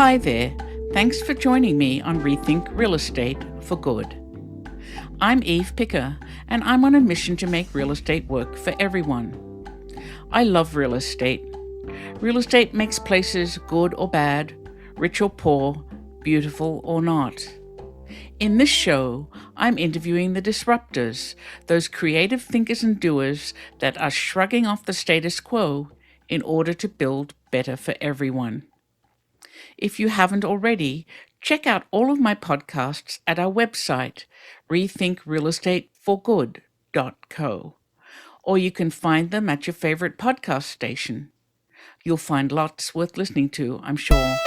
Hi there. Thanks for joining me on Rethink Real Estate for Good. I'm Eve Picker, and I'm on a mission to make real estate work for everyone. I love real estate. Real estate makes places good or bad, rich or poor, beautiful or not. In this show, I'm interviewing the disruptors, those creative thinkers and doers that are shrugging off the status quo in order to build better for everyone. If you haven't already, check out all of my podcasts at our website, rethinkrealestateforgood.co, or you can find them at your favorite podcast station. You'll find lots worth listening to, I'm sure.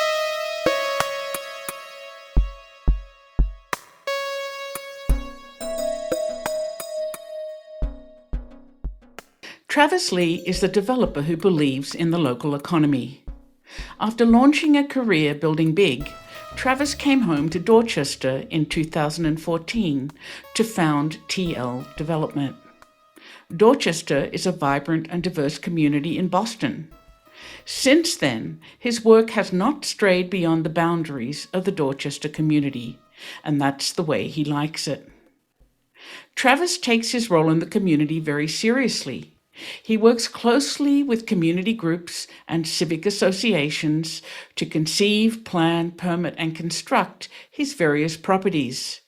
Travis Lee is the developer who believes in the local economy. After launching a career building big, Travis came home to Dorchester in 2014 to found TL Development. Dorchester is a vibrant and diverse community in Boston. Since then, his work has not strayed beyond the boundaries of the Dorchester community, and that's the way he likes it. Travis takes his role in the community very seriously. He works closely with community groups and civic associations to conceive, plan, permit, and construct his various properties.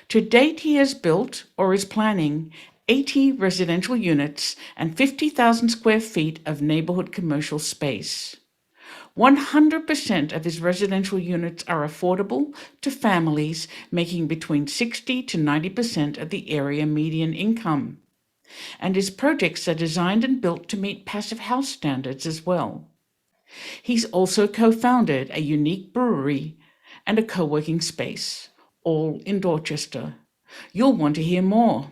To date, he has built or is planning 80 residential units and 50,000 square feet of neighborhood commercial space. 100% of his residential units are affordable to families making between 60 to 90% of the area median income. And his projects are designed and built to meet passive house standards as well. He's also co-founded a unique brewery and a co-working space, all in Dorchester. You'll want to hear more.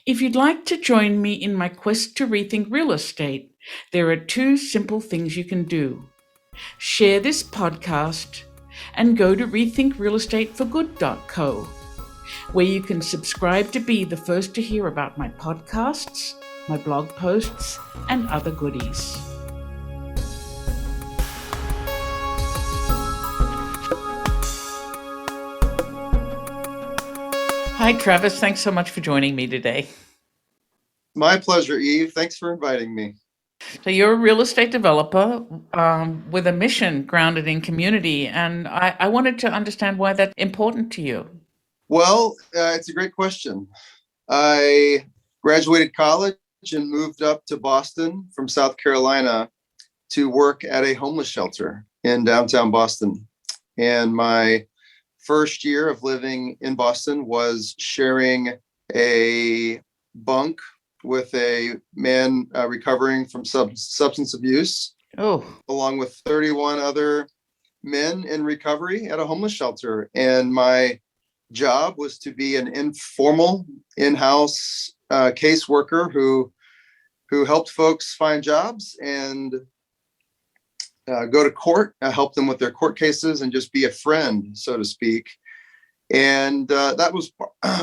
If you'd like to join me in my quest to rethink real estate, there are two simple things you can do. Share this podcast and go to rethinkrealestateforgood.co, where you can subscribe to be the first to hear about my podcasts, my blog posts, and other goodies. Hi, Travis. Thanks so much for joining me today. My pleasure, Eve. Thanks for inviting me. So you're a real estate developer with a mission grounded in community, and I wanted to understand why that's important to you. Well, it's a great question. I graduated college and moved up to Boston from South Carolina to work at a homeless shelter in downtown Boston. And my first year of living in Boston was sharing a bunk with a man recovering from substance abuse, along with 31 other men in recovery at a homeless shelter. And my job was to be an informal in-house caseworker who helped folks find jobs and go to court, help them with their court cases, and just be a friend, so to speak. And that was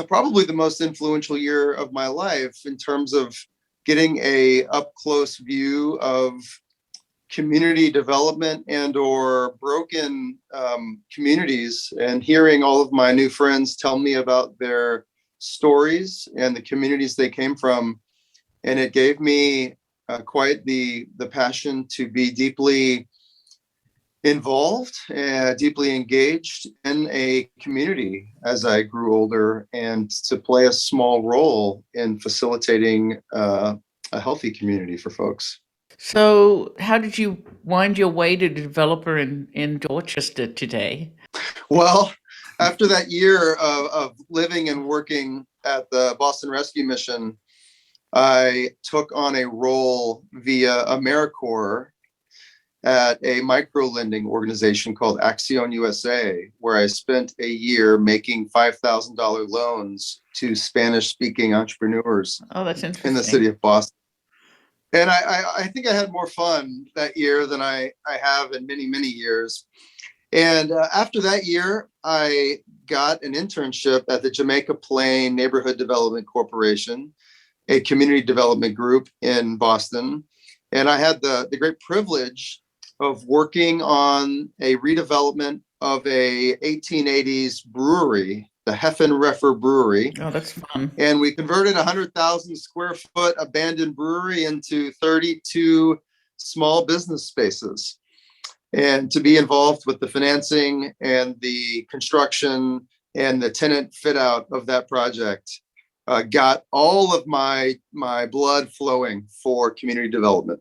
probably the most influential year of my life in terms of getting a up-close view of community development and or broken communities, and hearing all of my new friends tell me about their stories and the communities they came from. And it gave me quite the passion to be deeply involved and deeply engaged in a community as I grew older, and to play a small role in facilitating a healthy community for folks. So how did you wind your way to developer in Dorchester today? Well, after that year of living and working at the Boston Rescue Mission, I took on a role via AmeriCorps at a micro-lending organization called Axion USA, where I spent a year making $5,000 loans to Spanish-speaking entrepreneurs that's interesting. in the city of Boston. And I think I had more fun that year than I have in many, many years. And after that year, I got an internship at the Jamaica Plain Neighborhood Development Corporation, a community development group in Boston. And I had the great privilege of working on a redevelopment of a 1880s brewery, the Heffenreffer Brewery. Oh, that's fun. And we converted 100,000 square foot abandoned brewery into 32 small business spaces. And to be involved with the financing and the construction and the tenant fit out of that project got all of my blood flowing for community development.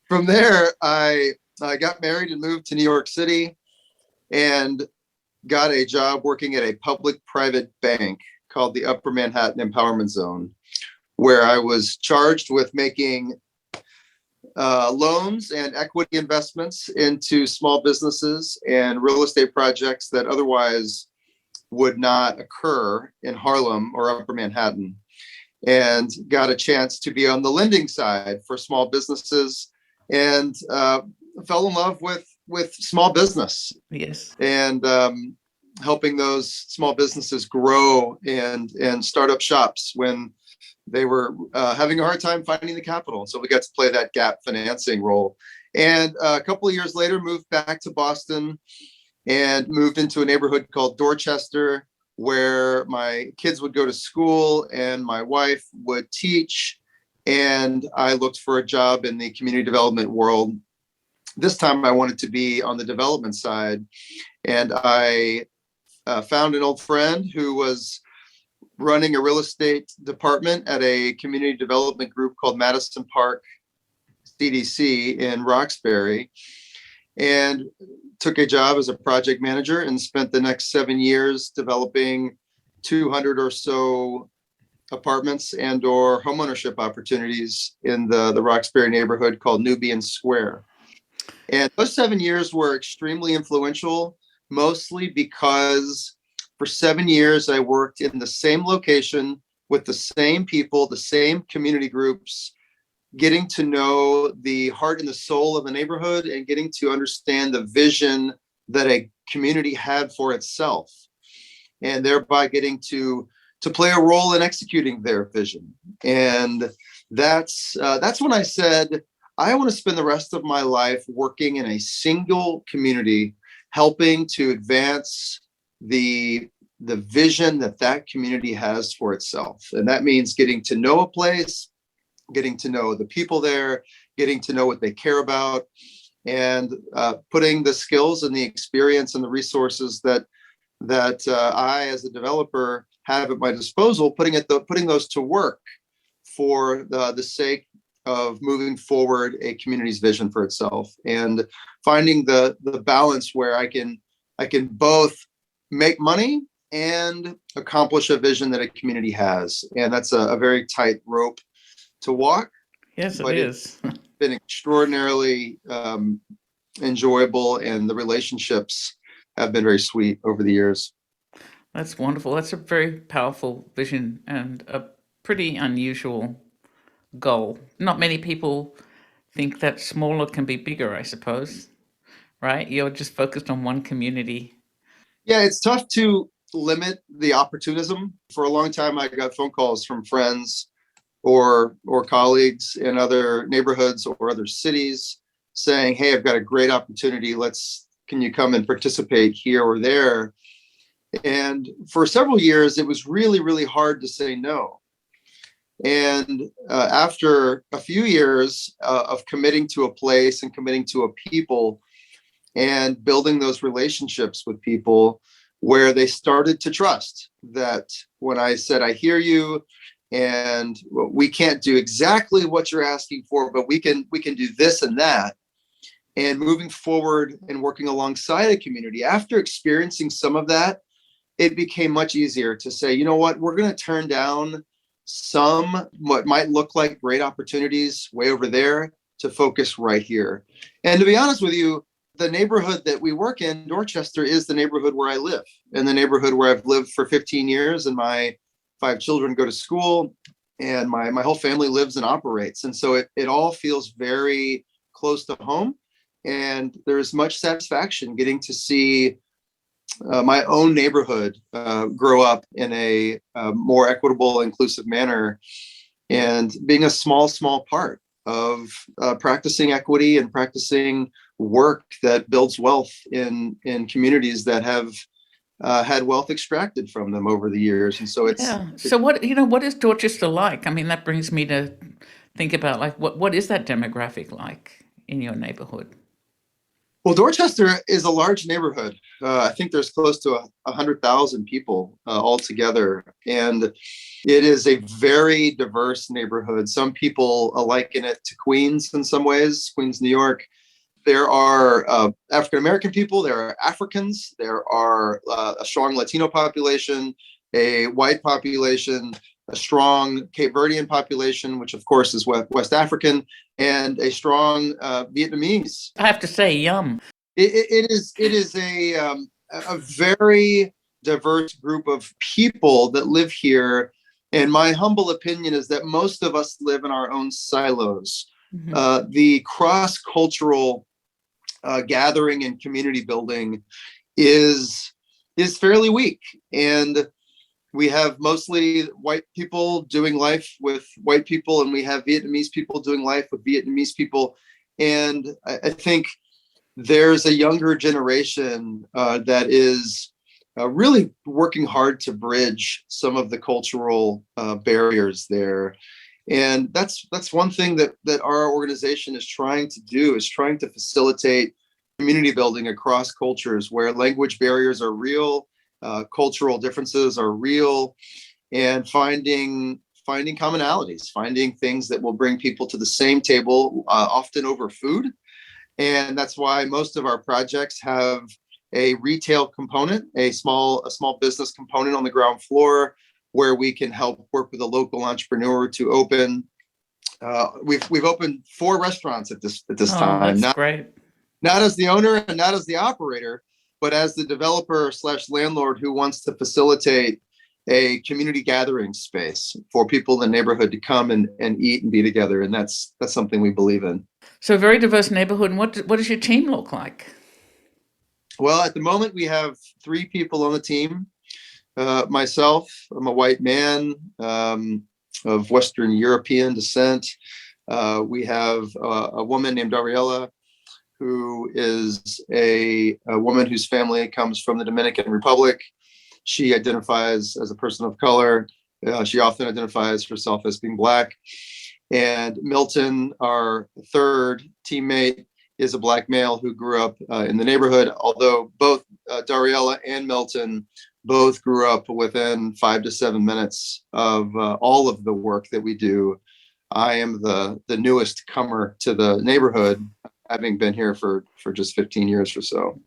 From there, I got married and moved to New York City and got a job working at a public-private bank called the Upper Manhattan Empowerment Zone, where I was charged with making loans and equity investments into small businesses and real estate projects that otherwise would not occur in Harlem or Upper Manhattan, and got a chance to be on the lending side for small businesses, and fell in love with small business. Yes. And helping those small businesses grow and start up shops when they were having a hard time finding the capital. So we got to play that gap financing role. And a couple of years later, moved back to Boston and moved into a neighborhood called Dorchester, where my kids would go to school and my wife would teach. And I looked for a job in the community development world. This time I wanted to be on the development side. And I found an old friend who was running a real estate department at a community development group called Madison Park CDC in Roxbury, and took a job as a project manager and spent the next 7 years developing 200 or so apartments and or homeownership opportunities in the Roxbury neighborhood called Nubian Square. And those 7 years were extremely influential, mostly because for 7 years I worked in the same location with the same people, the same community groups, getting to know the heart and the soul of the neighborhood and getting to understand the vision that a community had for itself, and thereby getting to play a role in executing their vision. And that's when I said, I want to spend the rest of my life working in a single community, helping to advance the vision that community has for itself. And that means getting to know a place, getting to know the people there, getting to know what they care about, and putting the skills and the experience and the resources that I, as a developer, have at my disposal, putting those to work for the sake of moving forward a community's vision for itself, and finding the balance where I can both make money and accomplish a vision that a community has. And that's a very tight rope to walk. Yes, it is. It's been extraordinarily enjoyable, and the relationships have been very sweet over the years. That's wonderful. That's a very powerful vision and a pretty unusual goal. Not many people think that smaller can be bigger, I suppose, right? You're just focused on one community. Yeah, it's tough to limit the opportunism. For a long time, I got phone calls from friends or colleagues in other neighborhoods or other cities saying, hey, I've got a great opportunity. Can you come and participate here or there? And for several years, it was really, really hard to say no. And after a few years of committing to a place and committing to a people and building those relationships with people, where they started to trust that when I said, I hear you, and we can't do exactly what you're asking for, but we can do this and that. And moving forward and working alongside a community, after experiencing some of that, it became much easier to say, you know what, we're going to turn down some what might look like great opportunities way over there to focus right here. And to be honest with you, the neighborhood that we work in, Dorchester, is the neighborhood where I live, and the neighborhood where I've lived for 15 years, and my 5 children go to school, and my whole family lives and operates. And so it all feels very close to home. And there's much satisfaction getting to see my own neighborhood grow up in a more equitable, inclusive manner, and being a small part of practicing equity and practicing work that builds wealth in communities that have had wealth extracted from them over the years. And so Yeah. So what is Dorchester like? I mean, that brings me to think about like what is that demographic like in your neighborhood? well, Dorchester is a large neighborhood. I think there's close to 100,000 people altogether, and it is a very diverse neighborhood. Some people liken it to Queens in some ways, Queens, New York. There are African American people, there are Africans, there are a strong Latino population, a white population, a strong Cape Verdean population, which of course is West African, and a strong Vietnamese. I have to say, yum. It is a very diverse group of people that live here. And my humble opinion is that most of us live in our own silos. Mm-hmm. The cross-cultural gathering and community building is fairly weak, and we have mostly white people doing life with white people, and we have Vietnamese people doing life with Vietnamese people. And I think there's a younger generation that is really working hard to bridge some of the cultural barriers there. And that's one thing that our organization is trying to do, is trying to facilitate community building across cultures where language barriers are real, cultural differences are real, and finding commonalities, finding things that will bring people to the same table, often over food. And that's why most of our projects have a retail component, a small business component on the ground floor, where we can help work with a local entrepreneur to open. We've opened 4 restaurants at this time. That's great. Not as the owner and not as the operator, but as the developer / landlord who wants to facilitate a community gathering space for people in the neighborhood to come and eat and be together. And that's something we believe in. So a very diverse neighborhood. And what does your team look like? Well, at the moment, we have 3 people on the team. Myself, I'm a white man of Western European descent. We have a woman named Ariella, who is a woman whose family comes from the Dominican Republic. She identifies as a person of color. She often identifies herself as being Black. And Milton, our third teammate, is a Black male who grew up in the neighborhood, although both Dariella and Milton both grew up within 5 to 7 minutes of all of the work that we do. I am the newest comer to the neighborhood, having been here for just 15 years or so.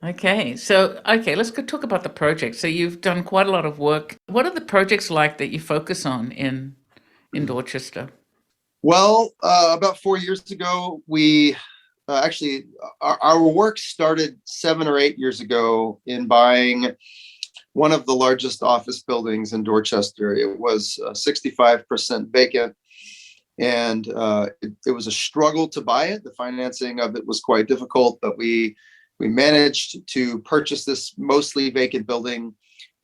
Okay, let's go talk about the project. So you've done quite a lot of work. What are the projects like that you focus on in Dorchester? Well, about 4 years ago, we actually, our work started 7 or 8 years ago in buying one of the largest office buildings in Dorchester. It was 65% vacant, and it was a struggle to buy it. The financing of it was quite difficult, but we managed to purchase this mostly vacant building,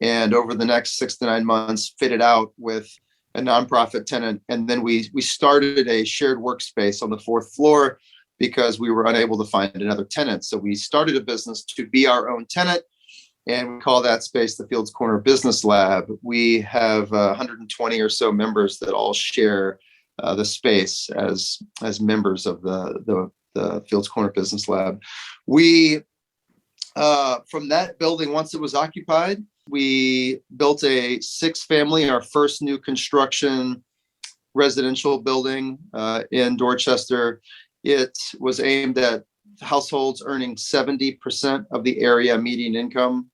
and over the next 6 to 9 months, fit it out with a nonprofit tenant. And then we started a shared workspace on the 4th floor because we were unable to find another tenant. So we started a business to be our own tenant, and we call that space the Fields Corner Business Lab. We have 120 or so members that all share the space as members of the Fields Corner Business Lab. We, from that building, once it was occupied, we built a 6-family, our first new construction residential building in Dorchester. It was aimed at households earning 70% of the area median income.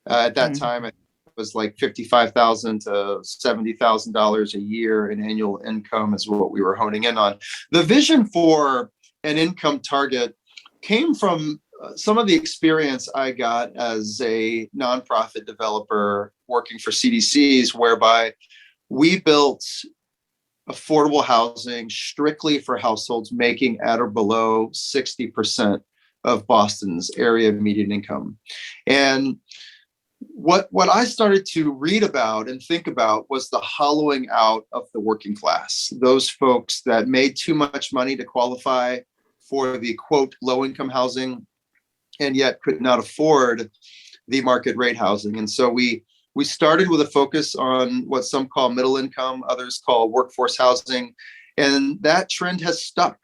At that time, it was like $55,000 to $70,000 a year in annual income is what we were honing in on. The vision for an income target came from some of the experience I got as a nonprofit developer working for CDCs, whereby we built affordable housing strictly for households making at or below 60% of Boston's area median income. And what I started to read about and think about was the hollowing out of the working class, those folks that made too much money to qualify for the quote low income housing, and yet could not afford the market rate housing. And so we started with a focus on what some call middle income, others call workforce housing, and that trend has stuck.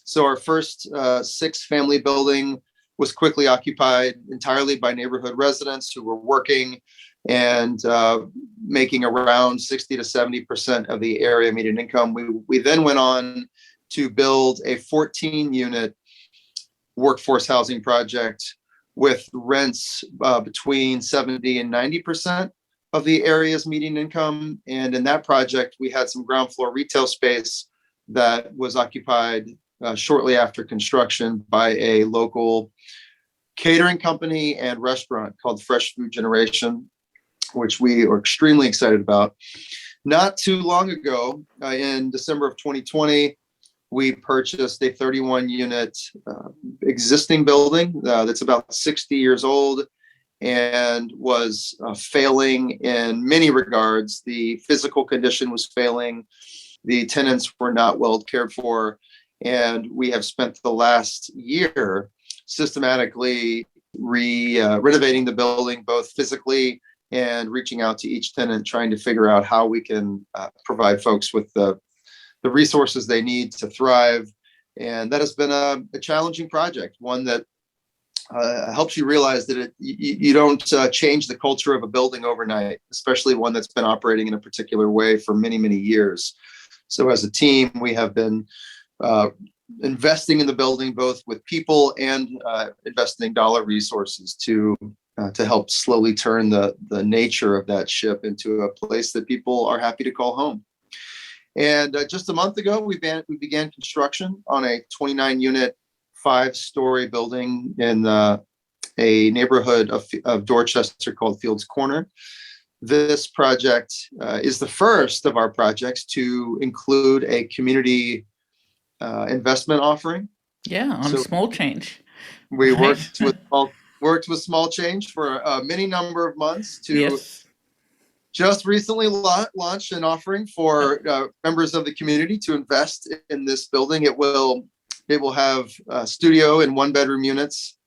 So our first 6-family building was quickly occupied entirely by neighborhood residents who were working and making around 60 to 70% of the area median income. We then went on to build a 14-unit workforce housing project with rents between 70 and 90% of the area's median income. And in that project, we had some ground floor retail space that was occupied shortly after construction by a local catering company and restaurant called Fresh Food Generation, which we are extremely excited about. Not too long ago, in December of 2020, we purchased a 31-unit existing building that's about 60 years old and was failing in many regards. The physical condition was failing. The tenants were not well cared for. And we have spent the last year systematically renovating the building, both physically and reaching out to each tenant, trying to figure out how we can provide folks with the resources they need to thrive. And that has been a challenging project, one that helps you realize that you don't change the culture of a building overnight, especially one that's been operating in a particular way for many, many years. So as a team, we have been investing in the building, both with people and investing dollar resources to help slowly turn the nature of that ship into a place that people are happy to call home. And just a month ago, we began construction on a 29-unit, 5-story building in a neighborhood of Dorchester called Fields Corner. This project is the first of our projects to include a community investment offering. Yeah, on small change. We worked with small change for a many number of months to just recently launched an offering for members of the community to invest in this building. It will have studio and 1-bedroom units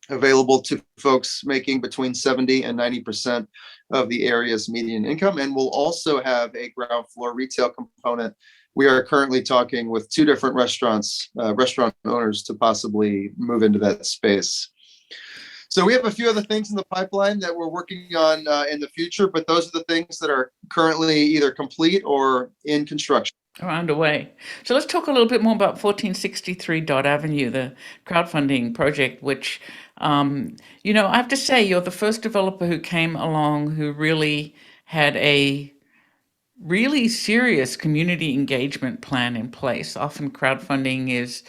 available to folks making between 70 and 90% of the area's median income, and will also have a ground floor retail component. We are currently talking with 2 different restaurant owners to possibly move into that space. So we have a few other things in the pipeline that we're working on in the future, but those are the things that are currently either complete or in construction. Or underway. So let's talk a little bit more about 1463 Dot Avenue, the crowdfunding project, which, I have to say, you're the first developer who came along who really had a really serious community engagement plan in place. Often crowdfunding is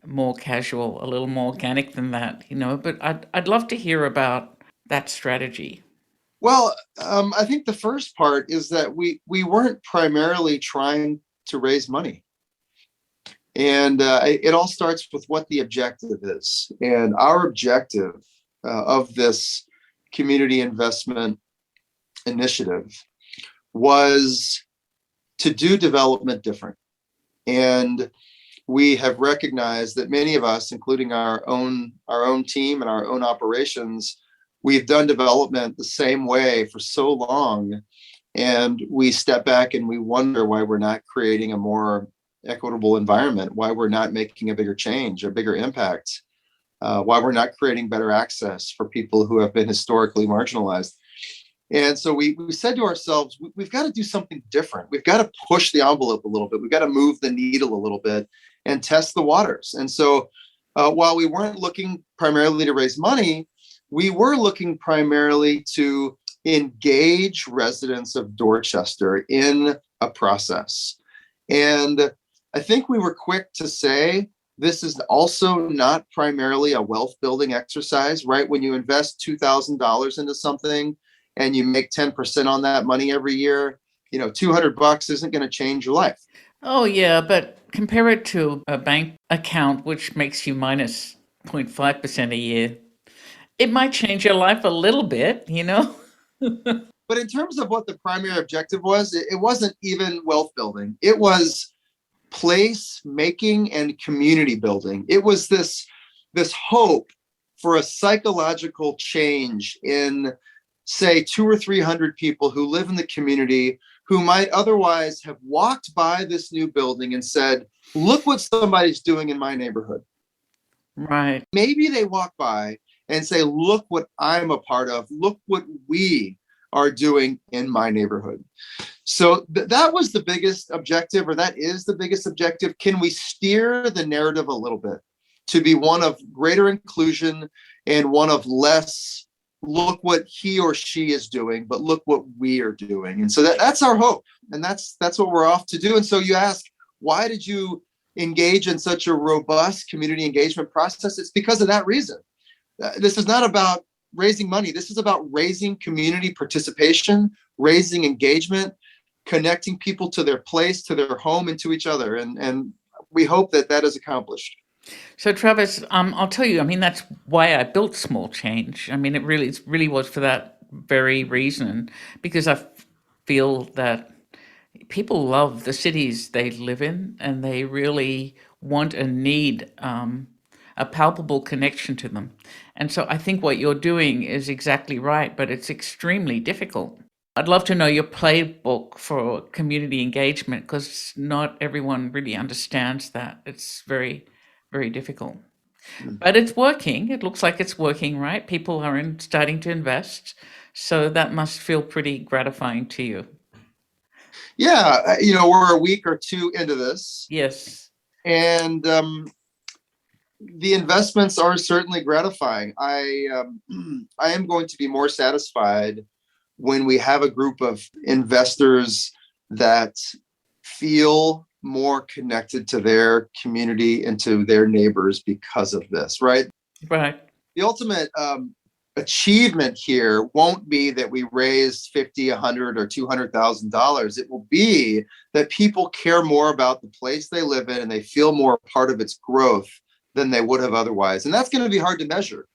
more casual, a little more organic than that, but I'd love to hear about that strategy. Well, I think the first part is that we weren't primarily trying to raise money. And it all starts with what the objective is. And our objective of this community investment initiative was to do development different. And we have recognized that many of us, including our own team and our own operations, we've done development the same way for so long, and we step back and we wonder why we're not creating a more equitable environment, why we're not making a bigger change, a bigger impact, why we're not creating better access for people who have been historically marginalized. And so we said to ourselves, we've got to do something different. We've got to push the envelope a little bit. We've got to move the needle a little bit and test the waters. And so while we weren't looking primarily to raise money, we were looking primarily to engage residents of Dorchester in a process. And I think we were quick to say, this is also not primarily a wealth building exercise, right? When you invest $2,000 into something and you make 10% on that money every year, $200 isn't going to change your life. Oh, yeah, but compare it to a bank account, which makes you minus 0.5% a year. It might change your life a little bit, But in terms of what the primary objective was, it wasn't even wealth building. It was place making and community building. It was this hope for a psychological change in, say, 200 or 300 people who live in the community who might otherwise have walked by this new building and said, look what somebody's doing in my neighborhood. Right. Maybe they walk by and say, look what I'm a part of. Look what we are doing in my neighborhood. So that was the biggest objective, or that is the biggest objective. Can we steer the narrative a little bit to be one of greater inclusion and one of less, look what he or she is doing, but look what we are doing. And so that's our hope. And that's what we're off to do. And so you ask, why did you engage in such a robust community engagement process? It's because of that reason. This is not about raising money. This is about raising community participation, raising engagement, connecting people to their place, to their home, and to each other. And we hope that is accomplished. So, Travis, I'll tell you, I mean, that's why I built Small Change. I mean, it really was for that very reason, because I feel that people love the cities they live in, and they really want and need a palpable connection to them. And so I think what you're doing is exactly right, but it's extremely difficult. I'd love to know your playbook for community engagement, because not everyone really understands that. It's very, very difficult. But it's working. It looks like it's working, right? People are starting to invest. So that must feel pretty gratifying to you. Yeah, we're a week or two into this. Yes. And the investments are certainly gratifying. I am going to be more satisfied when we have a group of investors that feel more connected to their community and to their neighbors because of this, right? Right. The ultimate achievement here won't be that we raise $50, $100, or $200,000. It will be that people care more about the place they live in and they feel more part of its growth than they would have otherwise. And that's going to be hard to measure.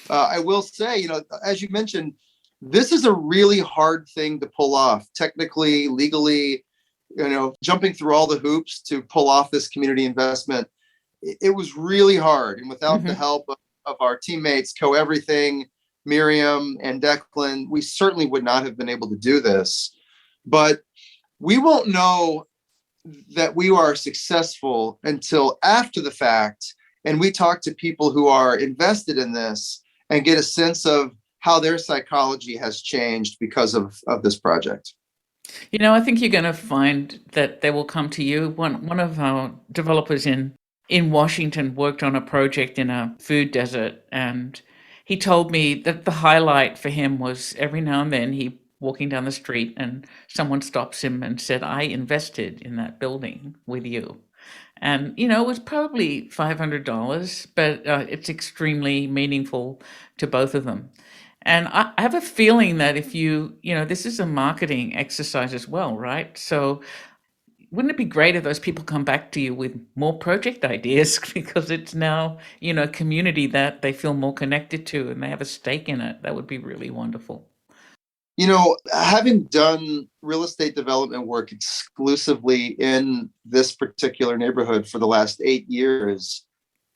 I will say, as you mentioned, this is a really hard thing to pull off, technically, legally, jumping through all the hoops to pull off this community investment. It was really hard. And without the help of our teammates, Co-Everything, Miriam and Declan, we certainly would not have been able to do this. But we won't know that we are successful until after the fact. And we talk to people who are invested in this and get a sense of how their psychology has changed because of this project. I think you're going to find that they will come to you. One of our developers in Washington worked on a project in a food desert, and he told me that the highlight for him was every now and then he walking down the street and someone stops him and said, I invested in that building with you. And, it was probably $500, but it's extremely meaningful to both of them. And I have a feeling that if this is a marketing exercise as well, right? So wouldn't it be great if those people come back to you with more project ideas because it's now, a community that they feel more connected to and they have a stake in it? That would be really wonderful. Having done real estate development work exclusively in this particular neighborhood for the last 8 years,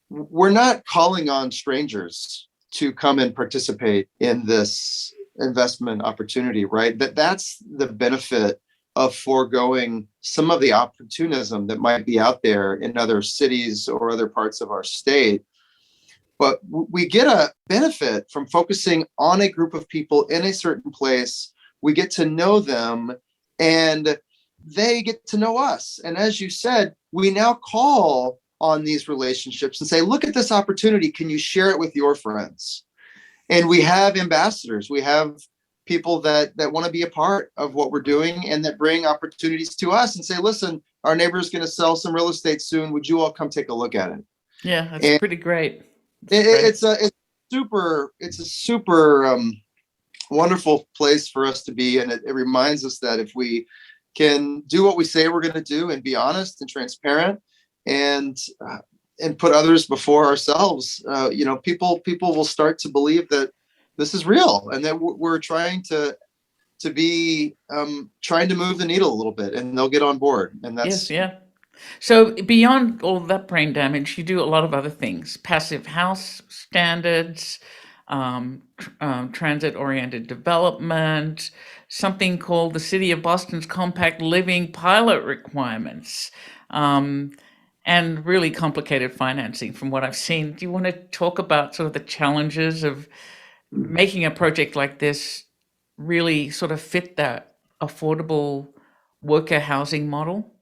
we're not calling on strangers to come and participate in this investment opportunity, right? That's the benefit of foregoing some of the opportunism that might be out there in other cities or other parts of our state. But we get a benefit from focusing on a group of people in a certain place. We get to know them and they get to know us. And as you said, we now call on these relationships and say, look at this opportunity. Can you share it with your friends? And we have ambassadors. We have people that want to be a part of what we're doing and that bring opportunities to us and say, listen, our neighbor's going to sell some real estate soon. Would you all come take a look at it? Yeah, that's pretty great. It's a super wonderful place for us to be. And it reminds us that if we can do what we say we're going to do and be honest and transparent and put others before ourselves, people will start to believe that this is real and that we're trying to be trying to move the needle a little bit, and they'll get on board. And that's yes, yeah. So beyond all that brain damage, you do a lot of other things: passive house standards, transit-oriented development, something called the City of Boston's Compact Living pilot requirements, um, and really complicated financing from what I've seen. Do you want to talk about sort of the challenges of making a project like this really sort of fit that affordable worker housing model?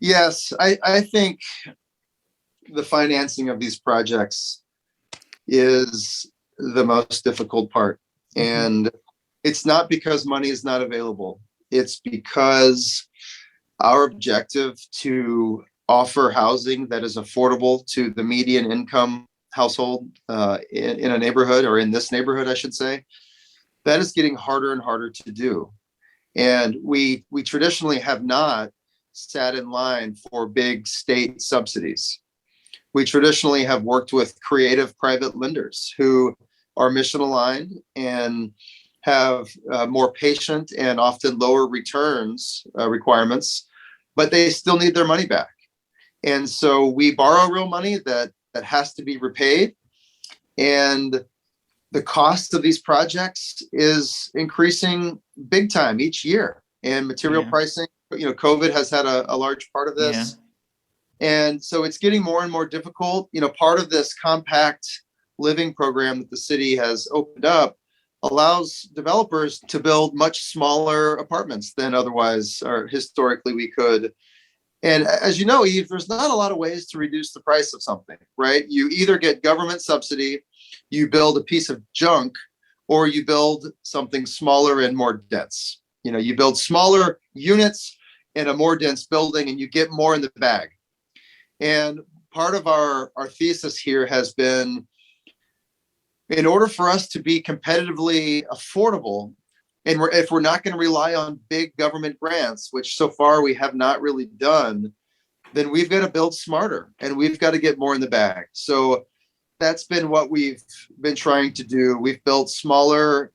Yes, I think the financing of these projects is the most difficult part. Mhm. And it's not because money is not available. It's because our objective to offer housing that is affordable to the median income household in a neighborhood, or in this neighborhood, I should say, that is getting harder and harder to do. And we traditionally have not sat in line for big state subsidies. We traditionally have worked with creative private lenders who are mission aligned and have more patient and often lower returns requirements, but they still need their money back. And so we borrow real money that has to be repaid. And the cost of these projects is increasing big time each year. And material Yeah, pricing, COVID has had a large part of yeah, this. And so it's getting more and more difficult. Part of this compact living program that the city has opened up allows developers to build much smaller apartments than otherwise or historically we could. And as you know, Eve, there's not a lot of ways to reduce the price of something, right? You either get government subsidy, you build a piece of junk, or you build something smaller and more dense. You build smaller units in a more dense building and you get more in the bag. And part of our thesis here has been, in order for us to be competitively affordable, and if we're not going to rely on big government grants, which so far we have not really done, then we've got to build smarter and we've got to get more in the bag. So that's been what we've been trying to do. We've built smaller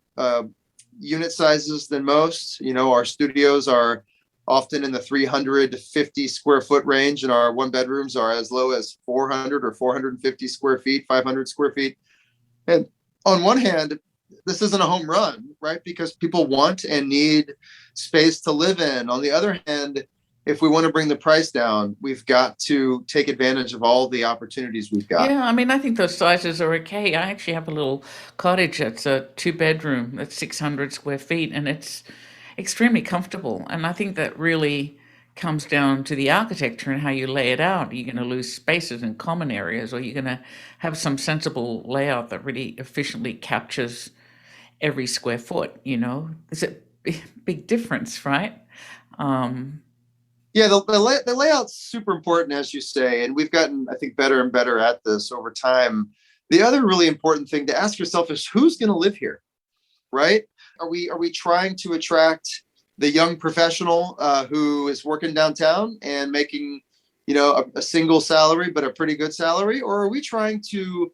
unit sizes than most. Our studios are often in the 350 square foot range, and our one bedrooms are as low as 400 or 450 square feet, 500 square feet. And on one hand, this isn't a home run, right? Because people want and need space to live in. On the other hand, if we want to bring the price down, we've got to take advantage of all the opportunities we've got. yeah. I mean, I think those sizes are okay. I actually have a little cottage that's a two-bedroom that's 600 square feet, and it's extremely comfortable. And I think that really comes down to the architecture and how you lay it out. You're going to lose spaces in common areas, or you're going to have some sensible layout that really efficiently captures every square foot. There's a big difference, right? Um, Yeah, the layout's super important, as you say, and we've gotten, I think, better and better at this over time. The other really important thing to ask yourself is, who's going to live here, right? Are we trying to attract the young professional who is working downtown and making, a single salary but a pretty good salary, or are we trying to,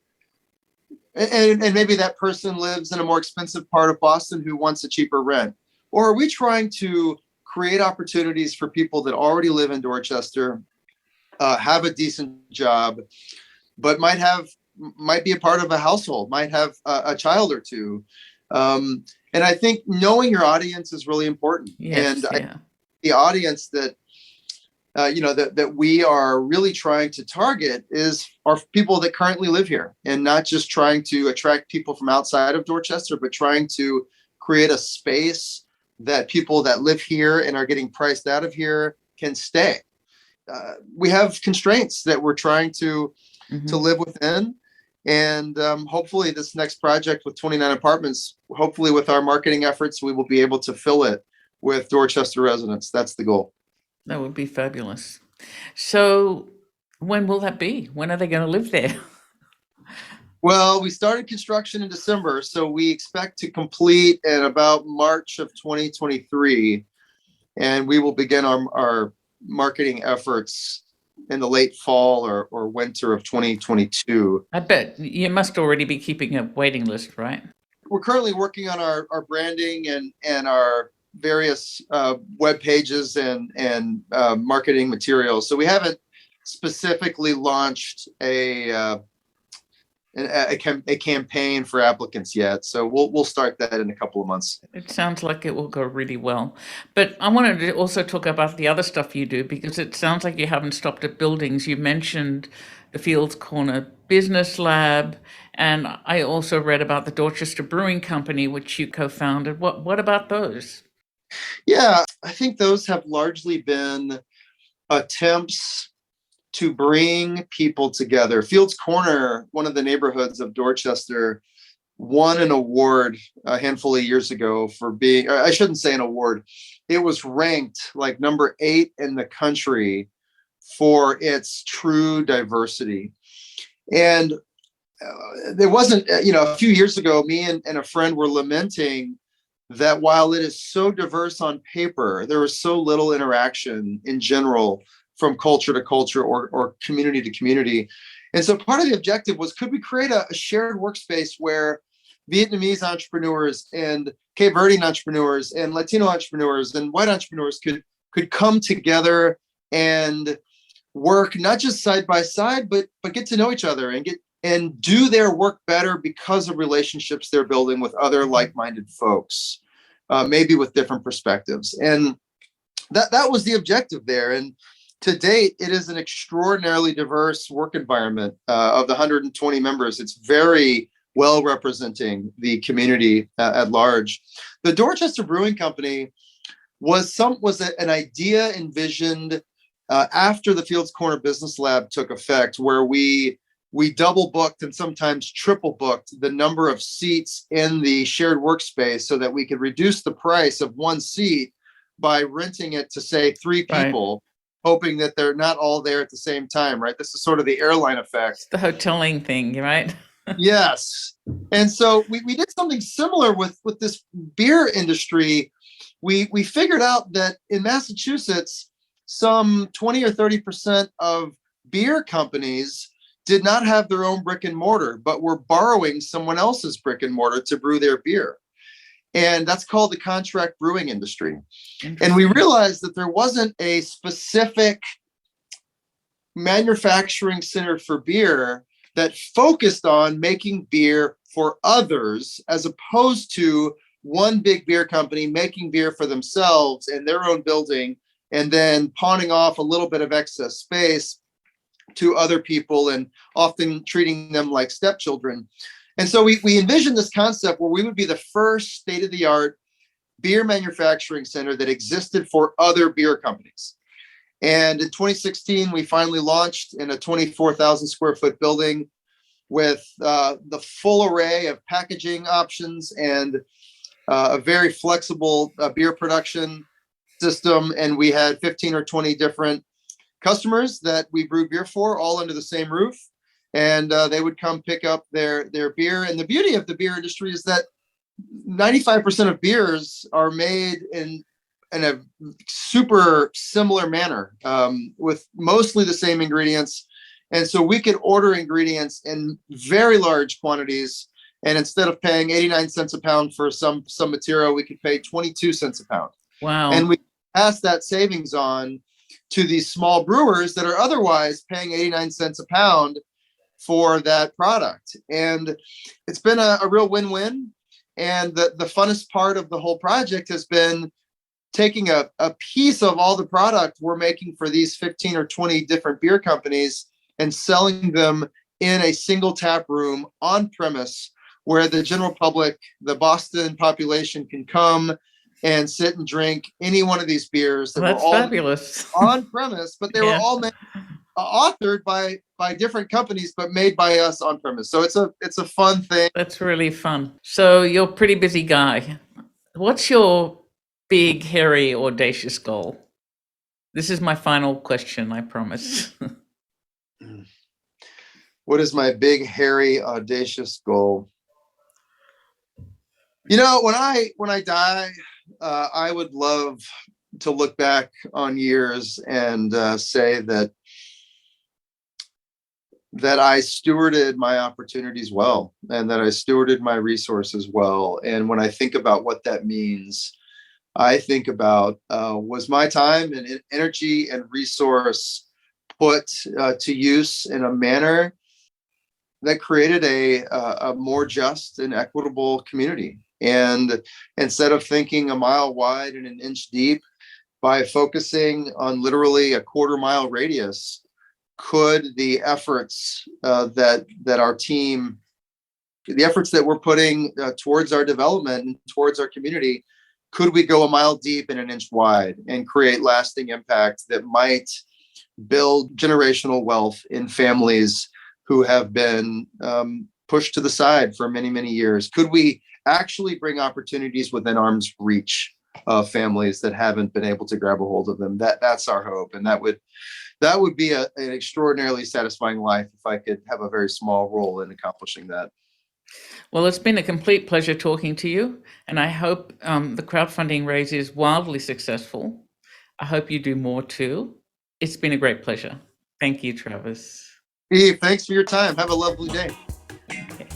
and maybe that person lives in a more expensive part of Boston who wants a cheaper rent, or are we trying to create opportunities for people that already live in Dorchester, have a decent job, but might be a part of a household, might have a child or two. And I think knowing your audience is really important. yes, And yeah. the audience that we are really trying to target are people that currently live here, and not just trying to attract people from outside of Dorchester, but trying to create a space that people that live here and are getting priced out of here can stay. We have constraints that we're trying to Hmm. live within. And hopefully this next project with 29 apartments, hopefully with our marketing efforts, we will be able to fill it with Dorchester residents. That's the goal. That would be fabulous. So, when will that be? When are they going to live there? Well, we started construction in December, so we expect to complete in about March of 2023. And we will begin our marketing efforts in the late fall or winter of 2022. I bet you must already be keeping a waiting list, right? We're currently working on our branding and our various web pages and marketing materials. So we haven't specifically launched a campaign for applicants yet. So we'll start that in a couple of months. It sounds like it will go really well. But I wanted to also talk about the other stuff you do, because it sounds like you haven't stopped at buildings. You mentioned the Fields Corner Business Lab, and I also read about the Dorchester Brewing Company, which you co-founded. What about those? Yeah, I think those have largely been attempts to bring people together. Fields Corner, one of the neighborhoods of Dorchester, won an award a handful of years ago for being, I shouldn't say an award, it was ranked like number 8 in the country for its true diversity. And there wasn't, a few years ago, me and a friend were lamenting that while it is so diverse on paper, there was so little interaction in general from culture to culture or community to community. And so part of the objective was, could we create a shared workspace where Vietnamese entrepreneurs and Cape Verdean entrepreneurs and Latino entrepreneurs and white entrepreneurs could come together and work not just side by side, but get to know each other and do their work better because of relationships they're building with other like-minded folks, maybe with different perspectives. And that was the objective there. And to date, it is an extraordinarily diverse work environment. Of the 120 members, it's very well representing the community at large. The Dorchester Brewing Company was an idea envisioned after the Fields Corner Business Lab took effect, where we double booked and sometimes triple booked the number of seats in the shared workspace so that we could reduce the price of one seat by renting it to, say, 3 people. Right. Hoping that they're not all there at the same time, right? This is sort of the airline effect. It's the hoteling thing, right? Yes. And so we did something similar with this beer industry. We figured out that in Massachusetts, some 20 or 30% of beer companies did not have their own brick and mortar, but were borrowing someone else's brick and mortar to brew their beer. And that's called the contract brewing industry. And we realized that there wasn't a specific manufacturing center for beer that focused on making beer for others, as opposed to one big beer company making beer for themselves in their own building and then pawning off a little bit of excess space to other people and often treating them like stepchildren. And so we envisioned this concept where we would be the first state-of-the-art beer manufacturing center that existed for other beer companies. And in 2016, we finally launched in a 24,000 square foot building with the full array of packaging options and a very flexible beer production system. And we had 15 or 20 different customers that we brew beer for, all under the same roof. And they would come pick up their beer. And the beauty of the beer industry is that 95% of beers are made in a super similar manner, with mostly the same ingredients. And so we could order ingredients in very large quantities. And instead of paying 89 cents a pound for some material, we could pay 22 cents a pound. Wow. And we pass that savings on to these small brewers that are otherwise paying 89 cents a pound for that product. And it's been a real win-win. And the funnest part of the whole project has been taking a piece of all the product we're making for these 15 or 20 different beer companies and selling them in a single tap room on premise, where the general public, the Boston population, can come and sit and drink any one of these beers that That's were all fabulous. on premise, but they were all made, authored by different companies, but made by us on premise. So it's a fun thing. That's really fun. So you're a pretty busy guy. What's your big, hairy, audacious goal? This is my final question, I promise. What is my big, hairy, audacious goal? When I die, I would love to look back on years and say that I stewarded my opportunities well, and that I stewarded my resources well. And when I think about what that means, I think about was my time and energy and resource put to use in a manner that created a more just and equitable community. And instead of thinking a mile wide and an inch deep, by focusing on literally a quarter-mile radius, could the efforts that our team, the efforts that we're putting towards our development and towards our community, could we go a mile deep and an inch wide and create lasting impact that might build generational wealth in families who have been pushed to the side for many, many years? Could we actually bring opportunities within arm's reach of families that haven't been able to grab a hold of them? That's our hope, and that would be an extraordinarily satisfying life if I could have a very small role in accomplishing that. Well, it's been a complete pleasure talking to you, and I hope the crowdfunding raise is wildly successful. I hope you do more too. It's been a great pleasure. Thank you, Travis. Eve, thanks for your time. Have a lovely day. Okay.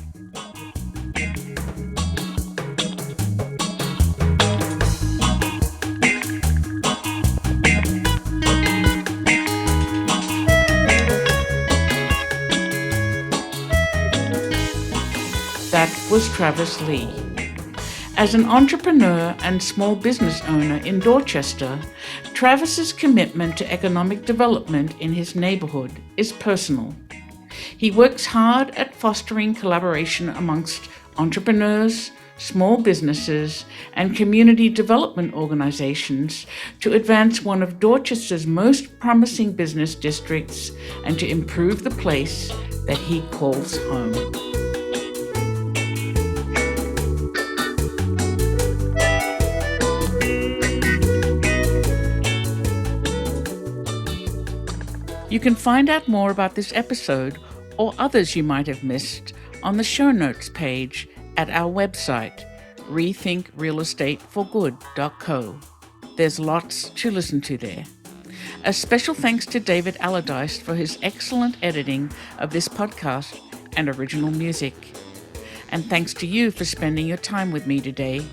That was Travis Lee. As an entrepreneur and small business owner in Dorchester, Travis's commitment to economic development in his neighborhood is personal. He works hard at fostering collaboration amongst entrepreneurs, small businesses, and community development organizations to advance one of Dorchester's most promising business districts and to improve the place that he calls home. You can find out more about this episode or others you might have missed on the show notes page at our website, rethinkrealestateforgood.co. There's lots to listen to there. A special thanks to David Allardyce for his excellent editing of this podcast and original music. And thanks to you for spending your time with me today.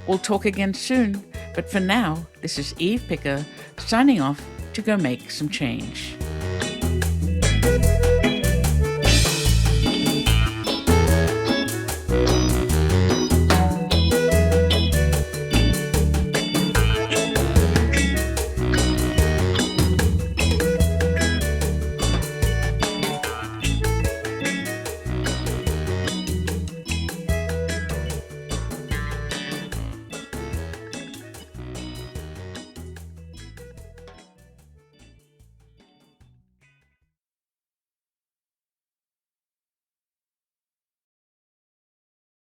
We'll talk again soon, but for now, this is Eve Picker signing off to go make some change.